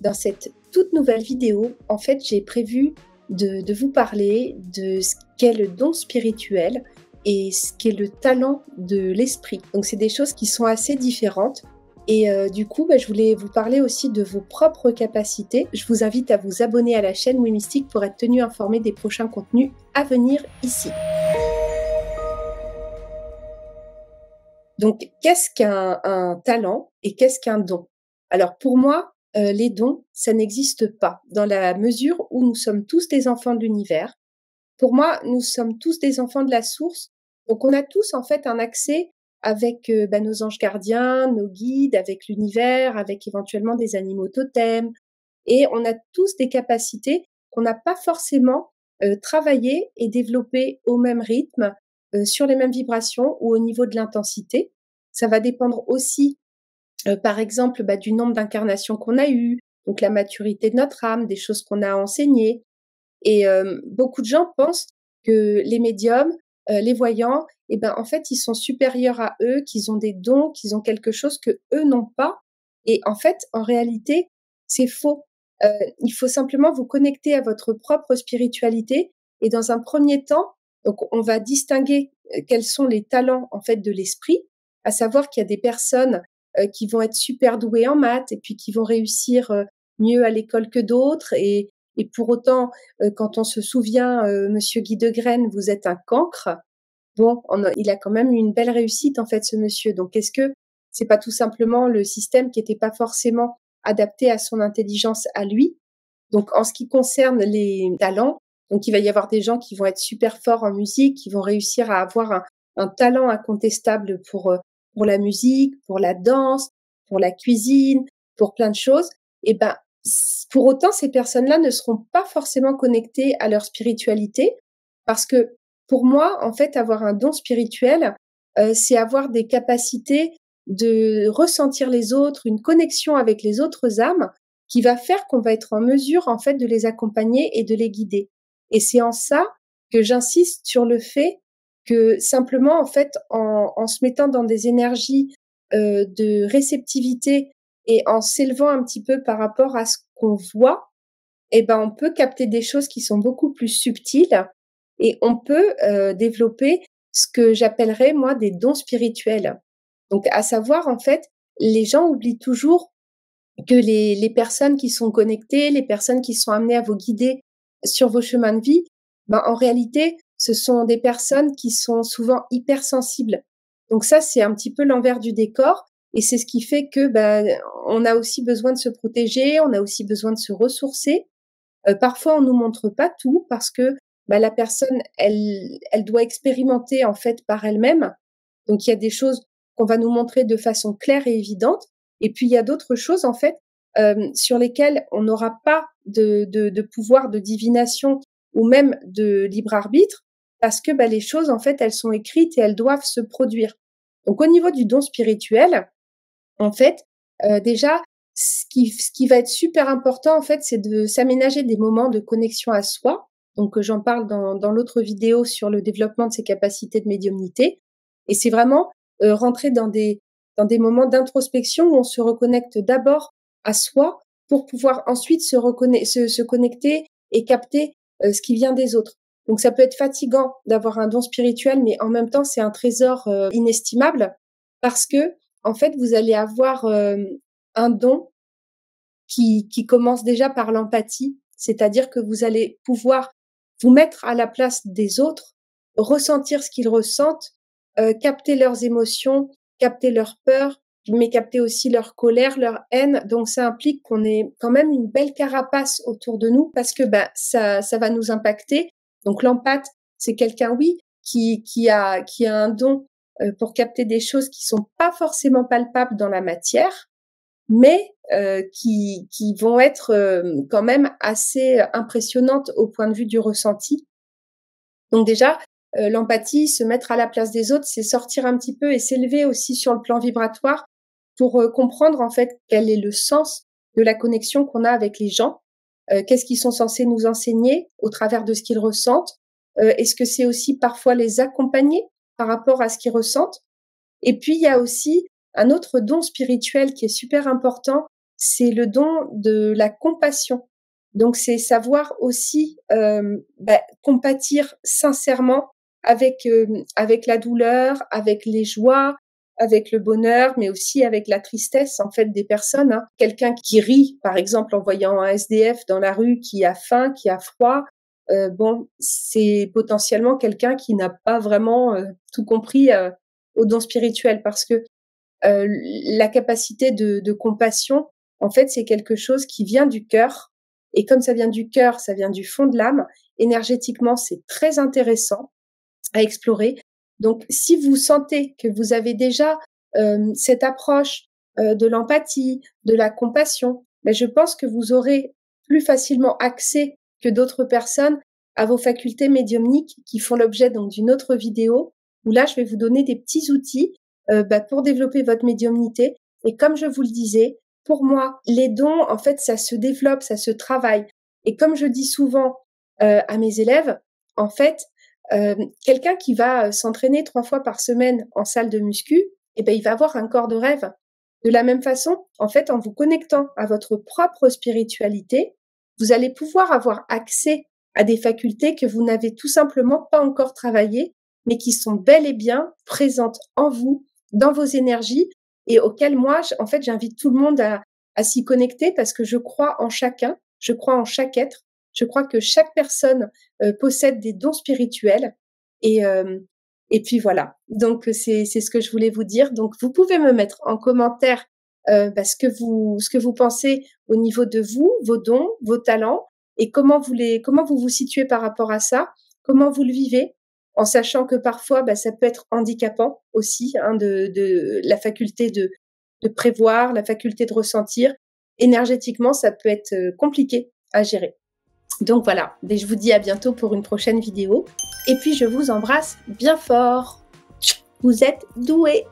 Dans cette toute nouvelle vidéo, en fait, j'ai prévu de vous parler de ce qu'est le don spirituel et ce qu'est le talent de l'esprit. Donc, c'est des choses qui sont assez différentes. Et du coup, je voulais vous parler aussi de vos propres capacités. Je vous invite à vous abonner à la chaîne Oui Mystique pour être tenu informé des prochains contenus à venir ici. Donc, qu'est-ce qu'un talent et qu'est-ce qu'un don? Alors, pour moi, les dons, ça n'existe pas, dans la mesure où nous sommes tous des enfants de l'univers. Pour moi, nous sommes tous des enfants de la source, donc on a tous en fait un accès avec nos anges gardiens, nos guides, avec l'univers, avec éventuellement des animaux totems, et on a tous des capacités qu'on n'a pas forcément travaillées et développées au même rythme, sur les mêmes vibrations ou au niveau de l'intensité. Ça va dépendre aussi par exemple, du nombre d'incarnations qu'on a eues, donc la maturité de notre âme, des choses qu'on a enseignées. Et beaucoup de gens pensent que les médiums, les voyants, en fait, ils sont supérieurs à eux, qu'ils ont des dons, qu'ils ont quelque chose que eux n'ont pas. Et en fait, en réalité, c'est faux. Il faut simplement vous connecter à votre propre spiritualité. Et dans un premier temps, donc on va distinguer quels sont les talents en fait de l'esprit, à savoir qu'il y a des personnes qui vont être super douées en maths et puis qui vont réussir mieux à l'école que d'autres. Et pour autant, quand on se souvient, Monsieur Guy de Graine, vous êtes un cancre. Bon, il a quand même eu une belle réussite en fait, ce monsieur. Donc, est-ce que c'est pas tout simplement le système qui n'était pas forcément adapté à son intelligence à lui? Donc, en ce qui concerne les talents, donc il va y avoir des gens qui vont être super forts en musique, qui vont réussir à avoir un talent incontestable pour la musique, pour la danse, pour la cuisine, pour plein de choses. Et pour autant, ces personnes-là ne seront pas forcément connectées à leur spiritualité, parce que pour moi, en fait, avoir un don spirituel, c'est avoir des capacités de ressentir les autres, une connexion avec les autres âmes, qui va faire qu'on va être en mesure, en fait, de les accompagner et de les guider. Et c'est en ça que j'insiste sur le fait que simplement, en fait, en se mettant dans des énergies de réceptivité et en s'élevant un petit peu par rapport à ce qu'on voit, on peut capter des choses qui sont beaucoup plus subtiles et on peut développer ce que j'appellerais, moi, des dons spirituels. Donc, à savoir, en fait, les gens oublient toujours que les personnes qui sont connectées, les personnes qui sont amenées à vous guider sur vos chemins de vie, en réalité, ce sont des personnes qui sont souvent hypersensibles. Donc ça, c'est un petit peu l'envers du décor et c'est ce qui fait que on a aussi besoin de se protéger, on a aussi besoin de se ressourcer. Parfois, on nous montre pas tout parce que la personne, elle doit expérimenter en fait par elle-même. Donc il y a des choses qu'on va nous montrer de façon claire et évidente. Et puis il y a d'autres choses en fait sur lesquelles on n'aura pas de pouvoir de divination ou même de libre arbitre parce que les choses en fait elles sont écrites et elles doivent se produire. Donc au niveau du don spirituel, en fait, déjà ce qui va être super important en fait, c'est de s'aménager des moments de connexion à soi. Donc j'en parle dans l'autre vidéo sur le développement de ses capacités de médiumnité. Et c'est vraiment rentrer dans des moments d'introspection où on se reconnecte d'abord à soi pour pouvoir ensuite se connecter et capter ce qui vient des autres. Donc ça peut être fatigant d'avoir un don spirituel, mais en même temps c'est un trésor inestimable parce que en fait vous allez avoir un don qui commence déjà par l'empathie, c'est-à-dire que vous allez pouvoir vous mettre à la place des autres, ressentir ce qu'ils ressentent, capter leurs émotions, capter leurs peurs, mais capter aussi leur colère, leur haine. Donc ça implique qu'on ait quand même une belle carapace autour de nous parce que ça va nous impacter. Donc l'empathe, c'est quelqu'un, oui, qui a un don pour capter des choses qui sont pas forcément palpables dans la matière, mais qui vont être quand même assez impressionnantes au point de vue du ressenti. Donc déjà, l'empathie, se mettre à la place des autres, c'est sortir un petit peu et s'élever aussi sur le plan vibratoire pour comprendre en fait quel est le sens de la connexion qu'on a avec les gens. Qu'est-ce qu'ils sont censés nous enseigner au travers de ce qu'ils ressentent? Est-ce que c'est aussi parfois les accompagner par rapport à ce qu'ils ressentent? Et puis il y a aussi un autre don spirituel qui est super important, c'est le don de la compassion. Donc c'est savoir aussi compatir sincèrement avec la douleur, avec les joies, avec le bonheur, mais aussi avec la tristesse en fait des personnes. Hein. Quelqu'un qui rit, par exemple, en voyant un SDF dans la rue qui a faim, qui a froid, c'est potentiellement quelqu'un qui n'a pas vraiment tout compris au don spirituel, parce que la capacité de compassion, en fait, c'est quelque chose qui vient du cœur. Et comme ça vient du cœur, ça vient du fond de l'âme. Énergétiquement, c'est très intéressant à explorer. Donc, si vous sentez que vous avez déjà cette approche de l'empathie, de la compassion, ben, je pense que vous aurez plus facilement accès que d'autres personnes à vos facultés médiumniques qui font l'objet donc d'une autre vidéo où là, je vais vous donner des petits outils pour développer votre médiumnité. Et comme je vous le disais, pour moi, les dons, en fait, ça se développe, ça se travaille. Et comme je dis souvent à mes élèves, en fait, quelqu'un qui va s'entraîner 3 fois par semaine en salle de muscu, eh ben, il va avoir un corps de rêve. De la même façon, en fait, en vous connectant à votre propre spiritualité, vous allez pouvoir avoir accès à des facultés que vous n'avez tout simplement pas encore travaillées, mais qui sont bel et bien présentes en vous, dans vos énergies, et auxquelles moi, en fait, j'invite tout le monde à s'y connecter parce que je crois en chacun, je crois en chaque être, je crois que chaque personne possède des dons spirituels et puis voilà. Donc c'est ce que je voulais vous dire. Donc vous pouvez me mettre en commentaire ce que vous pensez au niveau de vous, vos dons, vos talents et comment vous vous situez par rapport à ça, comment vous le vivez, en sachant que parfois ça peut être handicapant aussi de la faculté de prévoir, la faculté de ressentir. Énergétiquement, ça peut être compliqué à gérer. Donc voilà, je vous dis à bientôt pour une prochaine vidéo. Et puis je vous embrasse bien fort. Vous êtes doués.